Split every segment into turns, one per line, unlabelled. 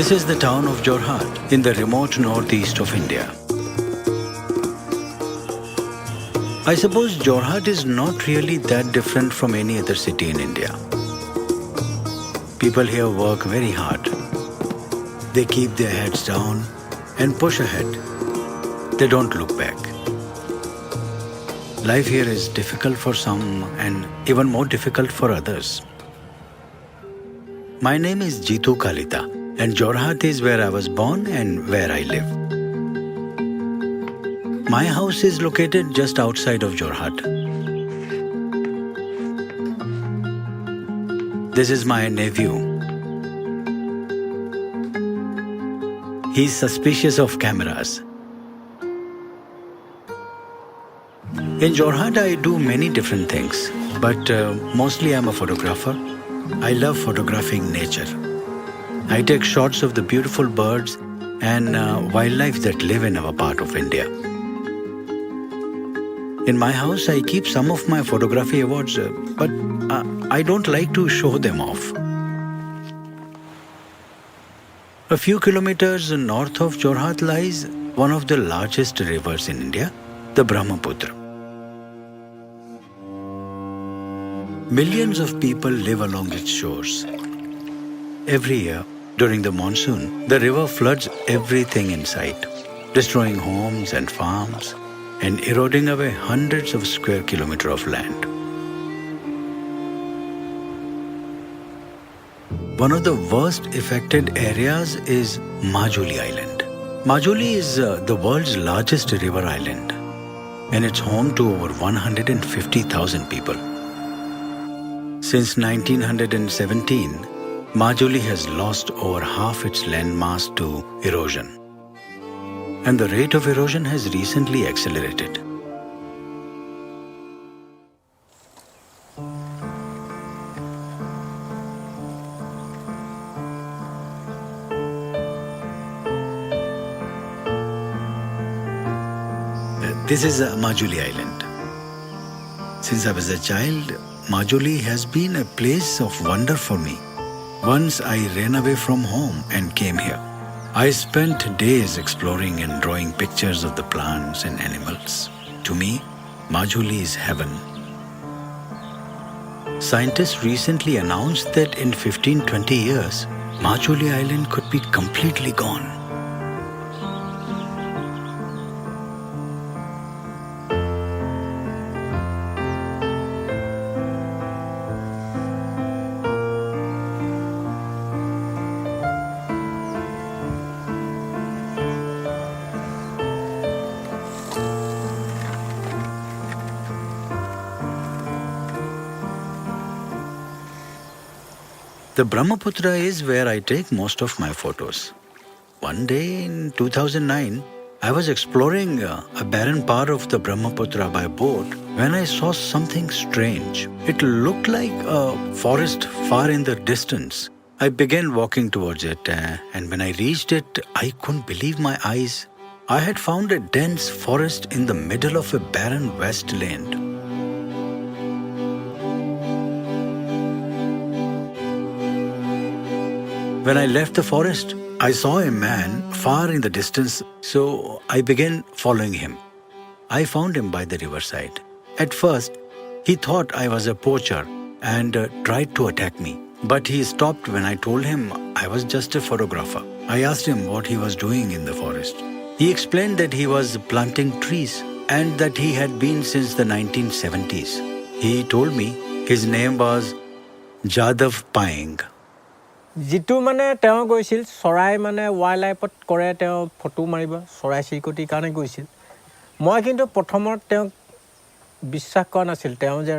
This is the town of Jorhat in the remote northeast of India. I suppose Jorhat is not really that different from any other city in India. People here work very hard. They keep their heads down and push ahead. They don't look back. Life here is difficult for some and even more difficult for others. My name is Jitu Kalita, and Jorhat is where I was born and where I live. My house is located just outside of Jorhat. This is my nephew. He's suspicious of cameras. In Jorhat, I do many different things, but mostly I'm a photographer. I love photographing nature. I take shots of the beautiful birds and wildlife that live in our part of India. In my house, I keep some of my photography awards, but I don't like to show them off. A few kilometers north of Jorhat lies one of the largest rivers in India, the Brahmaputra. Millions of people live along its shores. Every year, during the monsoon, the river floods everything in sight, destroying homes and farms and eroding away hundreds of square kilometers of land. One of the worst affected areas is Majuli Island. Majuli is the world's largest river island, and it's home to over 150,000 people. Since 1917, Majuli has lost over half its landmass to erosion. And the rate of erosion has recently accelerated. This is Majuli Island. Since I was a child, Majuli has been a place of wonder for me. Once I ran away from home and came here. I spent days exploring and drawing pictures of the plants and animals. To me, Majuli is heaven. Scientists recently announced that in 15-20 years, Majuli Island could be completely gone. The Brahmaputra is where I take most of my photos. One day in 2009, I was exploring a barren part of the Brahmaputra by boat when I saw something strange. It looked like a forest far in the distance. I began walking towards it, and when I reached it, I couldn't believe my eyes. I had found a dense forest in the middle of a barren wasteland. When I left the forest, I saw a man far in the distance, so I began following him. I found him by the riverside. At first, he thought I was a poacher and tried to attack me. But he stopped when I told him I was just a photographer. I asked him what he was doing in the forest. He explained that he was planting trees and that he had been since the 1970s. He told me his name was Jadav Payeng.
जितु माने তেওঁ গৈছিল চৰাই মানে wild লাইফত কৰে তেওঁ photo মাৰিব চৰাই চিৰিকটি কাৰণে গৈছিল মই কিন্তু প্ৰথমত তেওঁ বিশ্বাস কৰা নাছিল তেওঁ যে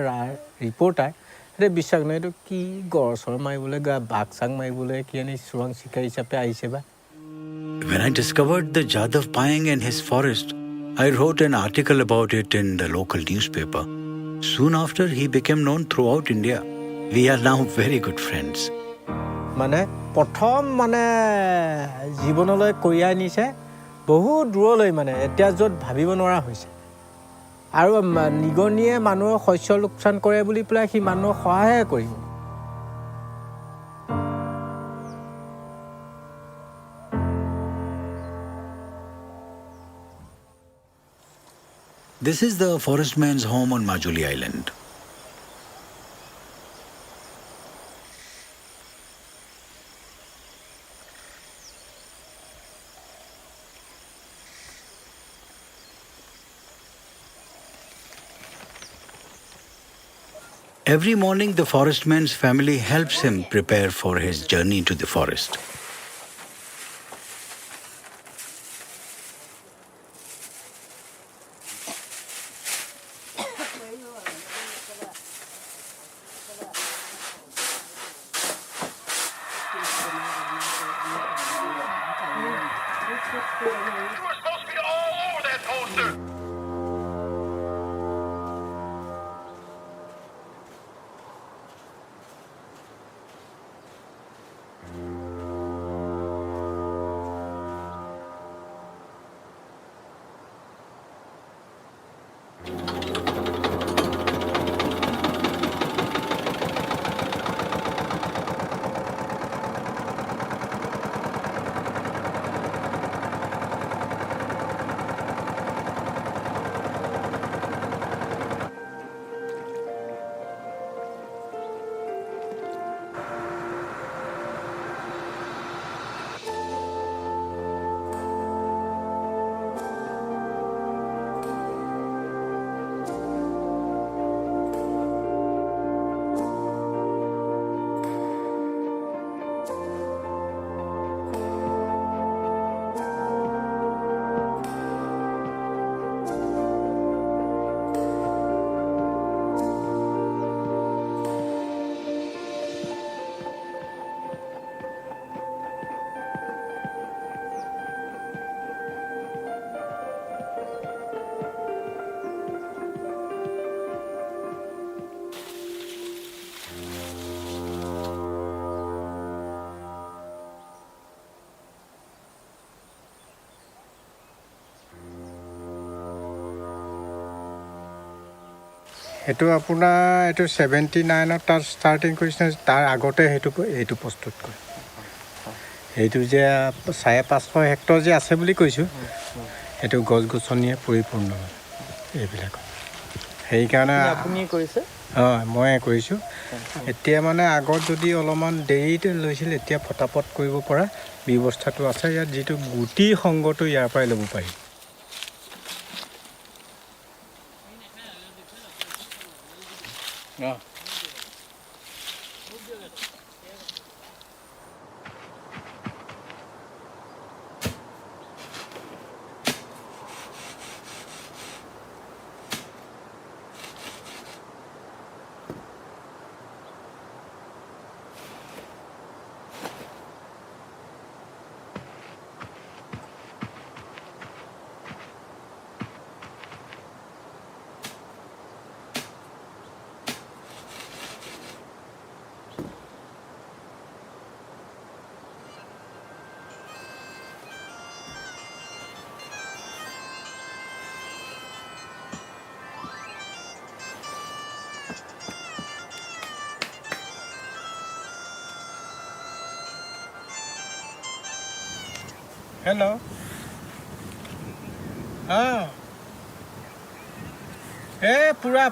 ৰিপৰ্টাৰ ৰে বিশ্বাস নাই তো কি গছৰ মাৰিবলৈ গা বাঘসাং মাৰিবলৈ কি আনি সুৰং শিকাৰী হিচাপে আহিছে বা
When I discovered the Jadav Payeng and his forest, I wrote an article about it in the local newspaper. Soon after, he became known throughout India. We are now very good friends.
মানে প্ৰথম মানে জীৱনলৈ কঢ়িয়াই নিছে বহু দূৰলৈ মানে এতিয়া য'ত ভাবিব নোৱাৰা হৈছে আৰু নিগনিয়ে মানুহৰ শস্য লোকচান কৰে বুলি পেলাই সি মানুহক সহায় কৰিব
This is the forest man's home on Majuli Island. Every morning, the forest man's family helps him prepare for his journey into the forest.
You were supposed to be all over that poster!
এইটো আপোনাৰ এইটো 79ত তাৰ starting কৰিছে তাৰ আগতে এইটো প্ৰস্তুত কৰে এইটো যে 550 হেক্টৰ যে আছে বুলি কৈছোঁ এইটো গছ গছনিয়ে পৰিপূৰ্ণ এইবিলাক সেইকাৰণে
আপুনি কৰিছে
মই কৰিছোঁ এতিয়া মানে আগত যদি অলপমান দেৰিতে লৈছিল এতিয়া ফটাফট কৰিব পৰা ব্যৱস্থাটো আছে ইয়াত যিটো গুটি সংগটো ইয়াৰ পৰাই ল'ব পাৰি হেল্ল'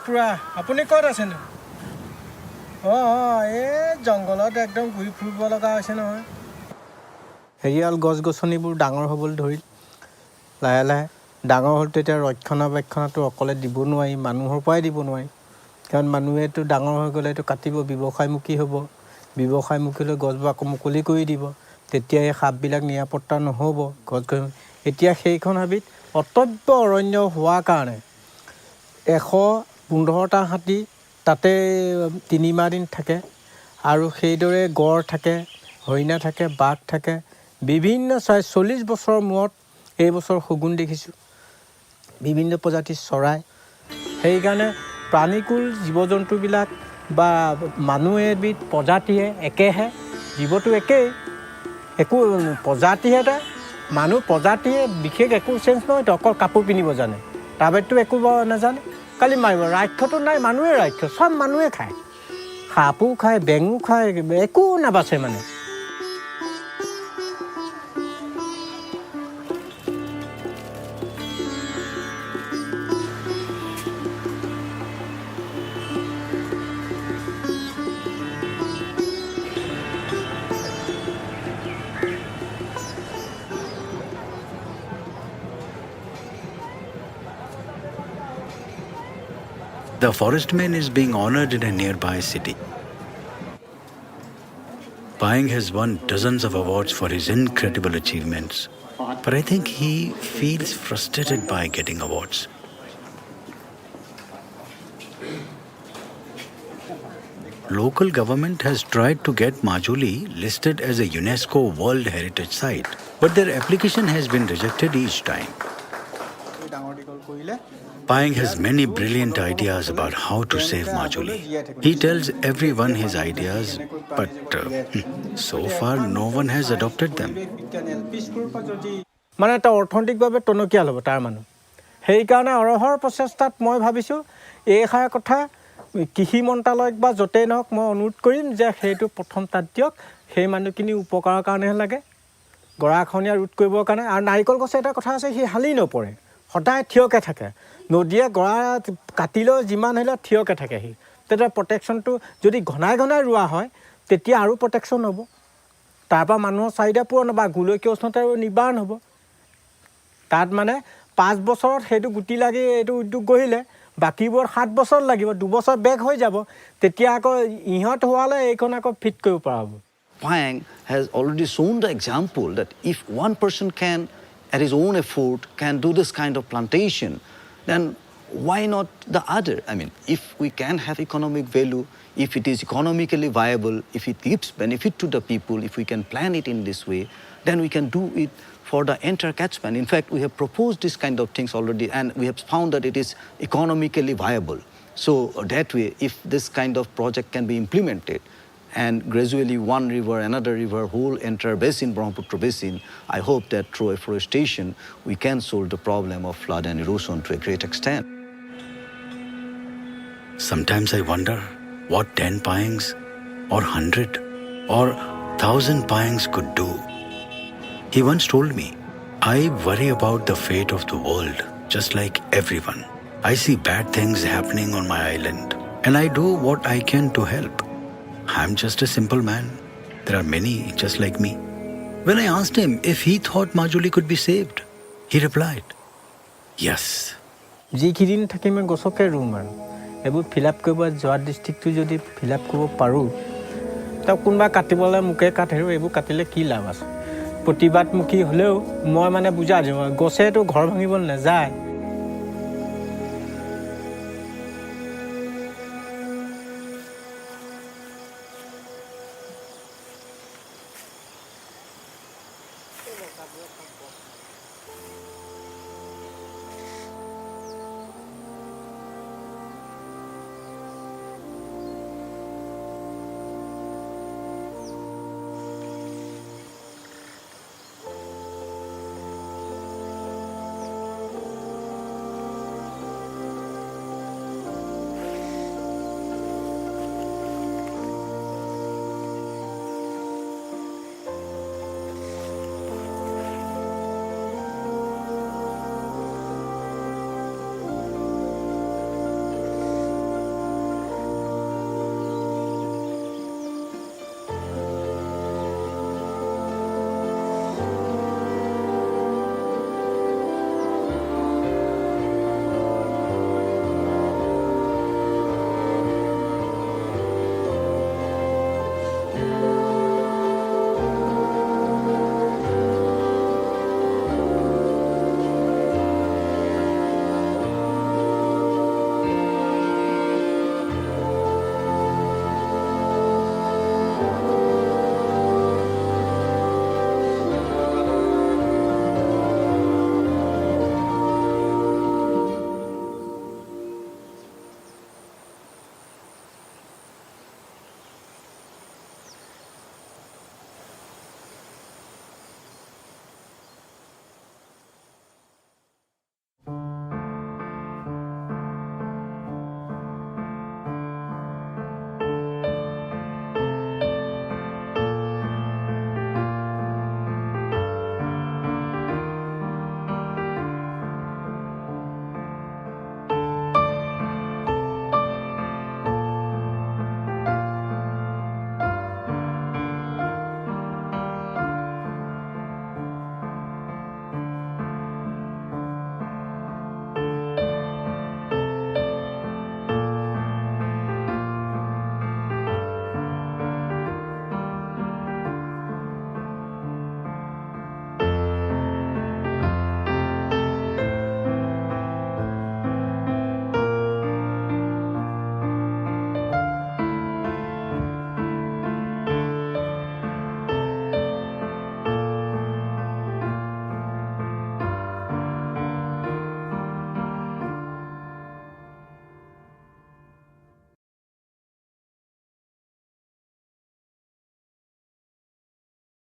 পুৰা আপুনি ক'ত আছেনো এই জংঘলত একদম ঘূৰি ফুৰিব লগা হৈছে নহয় হেৰিয়াল গছ গছনিবোৰ ডাঙৰ হ'বলৈ ধৰিল লাহে লাহে ডাঙৰ হ'ল তেতিয়া ৰক্ষণাবেক্ষণটো অকলে দিব নোৱাৰি মানুহৰ পৰাই দিব নোৱাৰি কাৰণ মানুহেতো ডাঙৰ হৈ গ'লে এইটো কাটিব ব্যৱসায়মুখী হ'ব ব্যৱসায়মুখী লৈ গছবোৰ আকৌ মুকলি কৰি দিব তেতিয়া এই সাপবিলাক নিৰাপত্তা নহ'ব গছ গছনি এতিয়া সেইখন হাবিত অটব্য অৰণ্য হোৱাৰ কাৰণে 115টা হাতী তাতে 3 মাহ দিন থাকে আৰু সেইদৰে গড় থাকে হৰিণা থাকে বাঘ থাকে বিভিন্ন 40 বছৰৰ মূৰত এই বছৰ শগুন দেখিছোঁ বিভিন্ন প্ৰজাতিৰ চৰাই সেইকাৰণে প্ৰাণীকুল জীৱ জন্তুবিলাক বা মানুহ এবিধ প্ৰজাতিয়ে একেহে জীৱটো একেই একো প্ৰজাতিহে এটা মানুহ প্ৰজাতিয়ে বিশেষ একো চেঞ্জ নহয় অকল কাপোৰ পিন্ধিব জানে তাৰ বাহিৰেতো একো নাজানে কালি মাৰিব ৰাক্ষসটো নাই মানুহে ৰাক্ষস চব মানুহে খায় সাপো খায় বেঙো খায় একো নাবাচে মানে
The forestman is being honored in a nearby city. Payeng has won dozens of awards for his incredible achievements. But I think he feels frustrated by getting awards. Local government has tried to get Majuli listed as a UNESCO World Heritage Site, but their application has been rejected each time. Payeng has many brilliant ideas about how to save Majuli. He tells everyone his ideas, but so far no one has adopted them.
মানে এটা অৰ্থনৈতিকভাৱে টনকিয়াল হ'ব তাৰ মানুহ সেইকাৰণে অৰহৰ প্ৰচেষ্টাত মই ভাবিছোঁ এইষাৰ কথা কৃষি মন্ত্ৰালয়ক বা য'তেই নহওক মই অনুৰোধ কৰিম যে সেইটো প্ৰথম তাত দিয়ক সেই মানুহখিনি উপকাৰৰ কাৰণেহে লাগে গৰাখহনীয়া ৰোধ কৰিবৰ কাৰণে আৰু নাৰিকল গছে এটা কথা আছে সি হালি নপৰে সদায় থিয়কৈ থাকে নদীয়ে গৰা কাটিলেও যিমান হ'লেও থিয়কৈ থাকে সি তেতিয়া প্ৰটেকশ্যনটো যদি ঘনাই ঘনাই ৰোৱা হয় তেতিয়া আৰু প্ৰটেকশ্যন হ'ব তাৰপৰা মানুহৰ চাহিদা পূৰণ বা গোলকীয় উষ্ণতা নিবাৰণ হ'ব তাত মানে 5 বছৰত সেইটো গুটি লাগি এইটো উদ্যোগ গঢ়িলে বাকীবোৰ 7 বছৰ লাগিব 2 বছৰ বেক হৈ যাব তেতিয়া আকৌ ইহঁত হোৱালে এইখন আকৌ ফিট কৰিব পৰা হ'ব
Payeng has already shown the example that if one person can, at his own effort, can do this kind of plantation, then why not the other? I mean, if we can have economic value, if it is economically viable, if it gives benefit to the people, if we can plan it in this way, then we can do it for the entire catchment. In fact, we have proposed this kind of things already and we have found that it is economically viable. So that way, if this kind of project can be implemented, and gradually one river, another river, whole entire basin, Brahmaputra basin, I hope that through afforestation, we can solve the problem of flood and erosion to a great extent.
Sometimes I wonder what 10 Payengs or 100 or 1,000 Payengs could do. He once told me, I worry about the fate of the world, just like everyone. I see bad things happening on my island, and I do what I can to help. I'm just a simple man. There are many just like me. When I asked him if he thought Majuli could be saved, he replied, yes.
যিকেইদিন থাকিম গছকে room আৰু এইবোৰ fill up কৰিব যোৱা ডিষ্ট্ৰিক্টটো যদি fill up কৰিব পাৰোঁ তাক কোনোবা কাটিবলৈ মোকে কাট হেৰো এইবোৰ কাটিলে কি লাভ আছে প্ৰতিবাদমুখী হ'লেও মই মানে বুজাই দিওঁ গছেতো ঘৰ ভাঙিব নাযায়